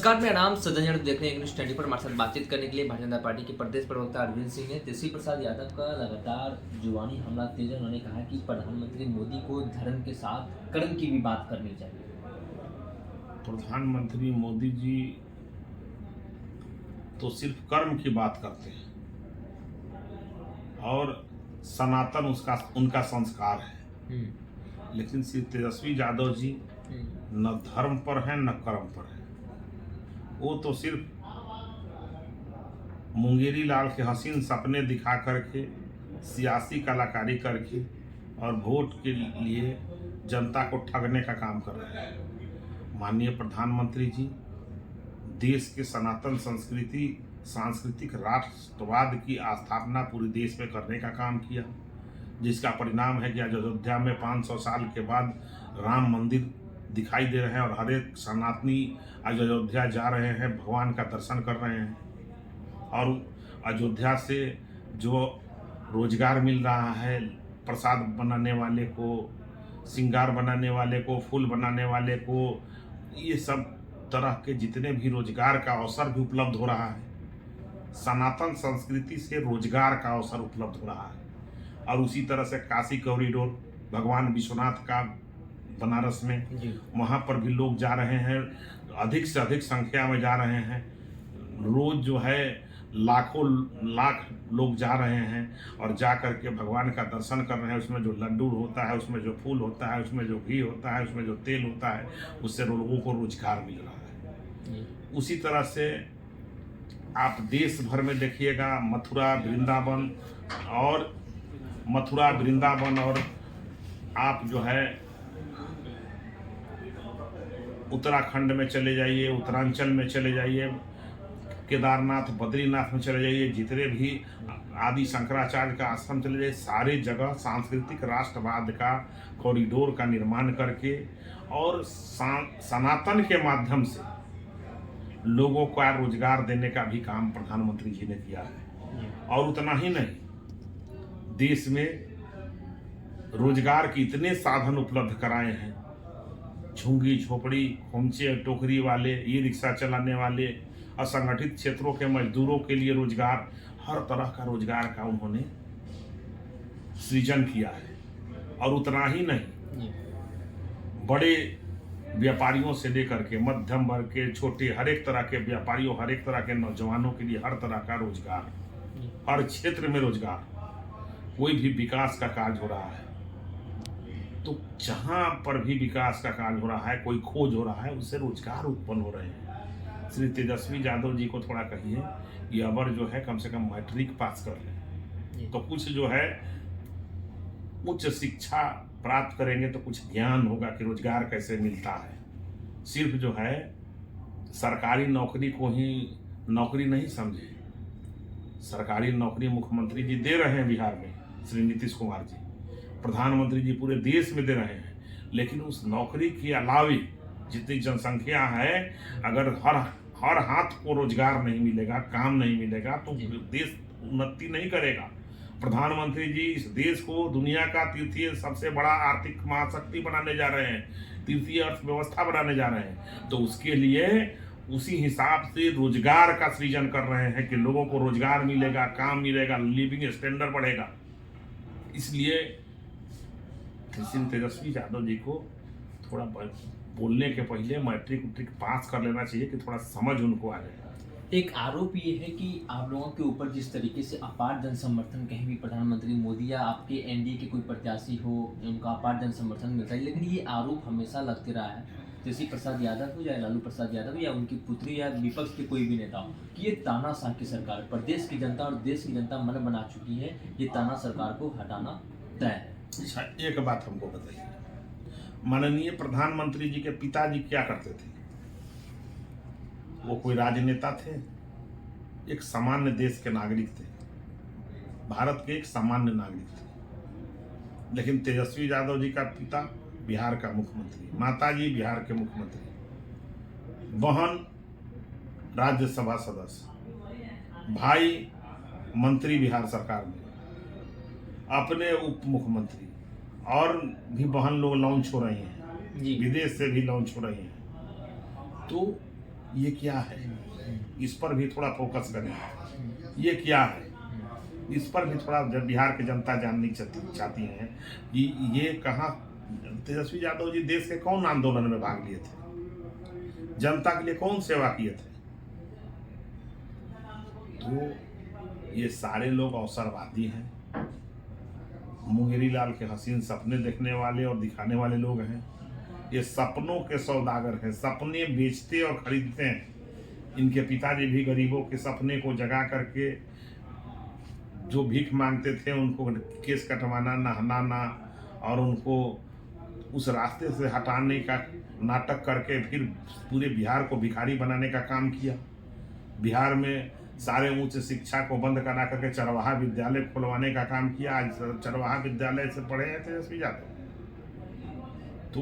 नमस्कार, मेरा नाम सज्जन जैन, देख रहे हैं न्यूज़ 20 पर हमारे साथ बातचीत करने के लिए भारतीय जनता पार्टी के प्रदेश प्रवक्ता अरविंद सिंह ने तेजस्वी प्रसाद यादव का लगातार जुबानी हमला तेज है। उन्होंने कहा कि प्रधानमंत्री मोदी को धर्म के साथ कर्म की भी बात करनी चाहिए। प्रधानमंत्री मोदी जी तो सिर्फ कर्म की बात करते हैं और सनातन उसका उनका संस्कार है। लेकिन श्री तेजस्वी यादव जी न धर्म पर हैं न कर्म पर हैं। वो तो सिर्फ मुंगेरी लाल के हसीन सपने दिखा करके सियासी कलाकारी करके और वोट के लिए जनता को ठगने का काम कर रहे हैं। माननीय प्रधानमंत्री जी देश के सनातन सांस्कृतिक राष्ट्रवाद की स्थापना पूरे देश में करने का काम किया, जिसका परिणाम है कि आज अयोध्या में 500 साल के बाद राम मंदिर दिखाई दे रहे हैं और हर एक सनातनी आज अयोध्या जा रहे हैं, भगवान का दर्शन कर रहे हैं। और अयोध्या से जो रोजगार मिल रहा है, प्रसाद बनाने वाले को, श्रृंगार बनाने वाले को, फूल बनाने वाले को, ये सब तरह के जितने भी रोजगार का अवसर भी उपलब्ध हो रहा है। सनातन संस्कृति से रोजगार का अवसर उपलब्ध हो रहा है। और उसी तरह से काशी कॉरिडोर, भगवान विश्वनाथ का बनारस में, वहाँ पर भी लोग जा रहे हैं, अधिक से अधिक संख्या में जा रहे हैं। रोज जो है लाखों लाख लोग जा रहे हैं और जा कर के भगवान का दर्शन कर रहे हैं। उसमें जो लड्डू होता है, उसमें जो फूल होता है, उसमें जो घी होता है, उसमें जो तेल होता है, उससे लोगों को रोजगार मिल रहा है। उसी तरह से आप देश भर में देखिएगा, मथुरा वृंदावन और आप जो है उत्तराखंड में चले जाइए, उत्तरांचल में चले जाइए, केदारनाथ बद्रीनाथ में चले जाइए, जितने भी आदि शंकराचार्य का आश्रम चले जाइए, सारे जगह सांस्कृतिक राष्ट्रवाद का कॉरिडोर का निर्माण करके और सनातन के माध्यम से लोगों को रोजगार देने का भी काम प्रधानमंत्री जी ने किया है। और उतना ही नहीं, देश में रोजगार के इतने साधन उपलब्ध कराए हैं। झुंगी झोपड़ी, खोमचे टोकरी वाले, ई रिक्शा चलाने वाले, असंगठित क्षेत्रों के मजदूरों के लिए रोजगार, हर तरह का रोजगार का उन्होंने सृजन किया है। और उतना ही नहीं, बड़े व्यापारियों से लेकर के मध्यम वर्ग के, छोटे, हर एक तरह के व्यापारियों, हर एक तरह के नौजवानों के लिए हर तरह का रोजगार, हर क्षेत्र में रोजगार, कोई भी विकास का कार्य हो रहा है तो जहाँ पर भी विकास का कार्य हो रहा है, कोई खोज हो रहा है, उससे रोजगार उत्पन्न हो रहे हैं। श्री तेजस्वी यादव जी को थोड़ा कहिए कि अबर जो है कम से कम मैट्रिक पास कर लें, तो कुछ जो है उच्च शिक्षा प्राप्त करेंगे तो कुछ ज्ञान होगा कि रोजगार कैसे मिलता है। सिर्फ जो है सरकारी नौकरी को ही नौकरी नहीं समझे। सरकारी नौकरी मुख्यमंत्री जी दे रहे हैं बिहार में, श्री नीतीश कुमार जी, प्रधानमंत्री जी पूरे देश में दे रहे हैं। लेकिन उस नौकरी के अलावे जितनी जनसंख्या है, अगर हर हाथ को रोजगार नहीं मिलेगा, काम नहीं मिलेगा, तो देश उन्नति नहीं करेगा। प्रधानमंत्री जी इस देश को दुनिया का तृतीय सबसे बड़ा आर्थिक महाशक्ति बनाने जा रहे हैं, तृतीय अर्थव्यवस्था बनाने जा रहे हैं। तो उसके लिए उसी हिसाब से रोजगार का सृजन कर रहे हैं कि लोगों को रोजगार मिलेगा, काम मिलेगा, लिविंग स्टैंडर्ड बढ़ेगा। इसलिए श्री तेजस्वी यादव जी को थोड़ा बोलने के पहले मैट्रिक पास कर लेना चाहिए कि थोड़ा समझ उनको आ जाए। एक आरोप ये है कि आप लोगों के ऊपर जिस तरीके से अपार जन समर्थन, कहीं भी प्रधानमंत्री मोदी या आपके एनडीए के कोई प्रत्याशी हो, उनका अपार जन समर्थन मिलता है, लेकिन ये आरोप हमेशा लगते रहा है, तेजस्वी प्रसाद यादव हो या लालू प्रसाद यादव या उनकी पुत्री या विपक्ष के कोई भी नेता हो, कि ये तानाशाह की सरकार, प्रदेश की जनता और देश की जनता मन बना चुकी है, ये ताना सरकार को हटाना तय है। अच्छा, एक बात हमको बताइए, माननीय प्रधानमंत्री जी के पिताजी क्या करते थे? वो कोई राजनेता थे? एक सामान्य देश के नागरिक थे, भारत के एक सामान्य नागरिक थे। लेकिन तेजस्वी यादव जी का पिता बिहार का मुख्यमंत्री, माताजी बिहार के मुख्यमंत्री, बहन राज्यसभा सदस्य, भाई मंत्री बिहार सरकार में, अपने उप मुख्यमंत्री, और भी बहन लोग लॉन्च हो रही हैं, विदेश से भी लॉन्च हो रही हैं। तो ये क्या है, इस पर भी थोड़ा फोकस करें। ये क्या है, इस पर भी थोड़ा जब बिहार की जनता जाननी चाहती है कि ये कहाँ। तेजस्वी यादव जी देश के कौन आंदोलन में भाग लिए थे, जनता के लिए कौन सेवा किए थे। तो ये सारे लोग अवसरवादी हैं, मुंगेरी लाल के हसीन सपने देखने वाले और दिखाने वाले लोग हैं। ये सपनों के सौदागर हैं, सपने बेचते और खरीदते हैं। इनके पिताजी भी गरीबों के सपने को जगा करके जो भीख मांगते थे उनको केस कटवाना, नहलाना और उनको उस रास्ते से हटाने का नाटक करके फिर पूरे बिहार को भिखारी बनाने का काम किया। बिहार में सारे उच्च शिक्षा को बंद करा करके चरवाहा विद्यालय खुलवाने का काम किया। आज चरवाहा विद्यालय से पढ़े हैं तेजस्वी यादव। तो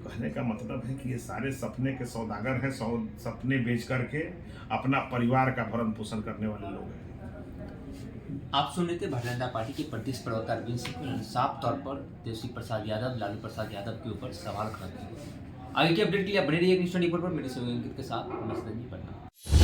कहने का मतलब है कि ये सारे सपने के सौदागर हैं, सपने बेच करके अपना परिवार का भरण पोषण करने वाले लोग हैं। आप सुन रहे थे भारतीय जनता पार्टी के प्रदेश प्रवक्ता अरविंद सिंह, उन्होंने साफ तौर पर तेजस्वी प्रसाद यादव, लालू प्रसाद यादव के ऊपर सवाल खड़ा किया। आगे की अपडेट के लिए बने रहिए न्यूज़ 24 पर। मेरे सहयोगी अंकित के साथ मैं पटना।